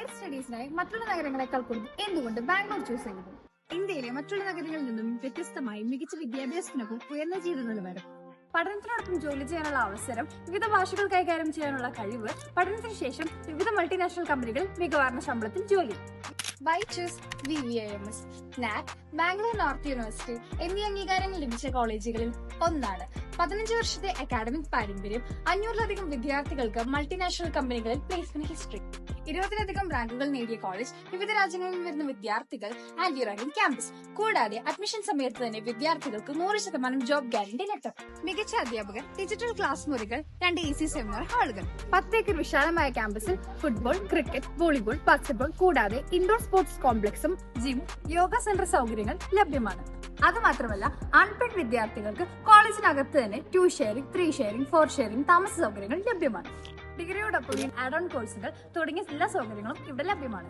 Higher സ്റ്റഡീസിനായി മറ്റുള്ള നഗരങ്ങളെക്കാൾ കൂടുതൽ എന്തുകൊണ്ട് ബാംഗ്ലൂർ ചൂസ് ചെയ്തു? ഇന്ത്യയിലെ മറ്റുള്ള നഗരങ്ങളിൽ നിന്നും വ്യത്യസ്തമായി മികച്ച വിദ്യാഭ്യാസത്തിനൊപ്പം ഉയർന്ന ജീവിത നിലവാരം, പഠനത്തിനോടൊപ്പം ജോലി ചെയ്യാനുള്ള അവസരം, വിവിധ ഭാഷകൾ കൈകാര്യം ചെയ്യാനുള്ള കഴിവ്, പഠനത്തിന് ശേഷം വിവിധ മൾട്ടിനാഷണൽ കമ്പനികൾ മികവാർന്ന ശമ്പളത്തിൽ ജോലി. Why choose VVIMS, NAC, Bangalore North University എന്നീ അംഗീകാരങ്ങൾ ലഭിച്ച കോളേജുകളിൽ ഒന്നാണ്. 15 വർഷത്തെ അക്കാഡമിക് പാരമ്പര്യം, 500-ലധികം വിദ്യാർത്ഥികൾക്ക് മൾട്ടിനാഷണൽ കമ്പനികളിൽ പ്ലേസ്മെന്റ് ഹിസ്റ്ററി, 20-ലധികം റാങ്കുകൾ നേടിയ കോളേജ്, വിവിധ രാജ്യങ്ങളിൽ വരുന്ന വിദ്യാർത്ഥികൾ, ആന്റി റാങ്കിംഗ് ക്യാമ്പസ്, കൂടാതെ അഡ്മിഷൻ സമയത്ത് തന്നെ വിദ്യാർത്ഥികൾക്ക് 100% ജോബ് ഗ്യാരണ്ടി ലെറ്റർ, മികച്ച അധ്യാപകർ, ഡിജിറ്റൽ ക്ലാസ് മുറികൾ, 2 AC സെമിനാർ ഹാളുകൾ, 10 ഏക്കർ വിശാലമായ ക്യാമ്പസിൽ ഫുട്ബോൾ, ക്രിക്കറ്റ്, വോളിബോൾ, ബാസ്കറ്റ്ബോൾ കൂടാതെ ഇൻഡോർ സ്പോർട്സ് കോംപ്ലക്സും ജിം, യോഗ സെന്റർ സൗകര്യങ്ങൾ ലഭ്യമാണ്. അതുമാത്രമല്ല, അൺപെയ്ഡ് വിദ്യാർത്ഥികൾക്ക് കോളേജിനകത്ത് തന്നെ 2 ഷെയറിംഗ്, 3 ഷെയറിംഗ്, 4 ഷെയറിംഗ് താമസ സൗകര്യങ്ങൾ ലഭ്യമാണ്. ഡിഗ്രിയോടൊപ്പം ആഡ് ഓൺ കോഴ്സുകൾ തുടങ്ങിയ എല്ലാ സൗകര്യങ്ങളും ഇവിടെ ലഭ്യമാണ്.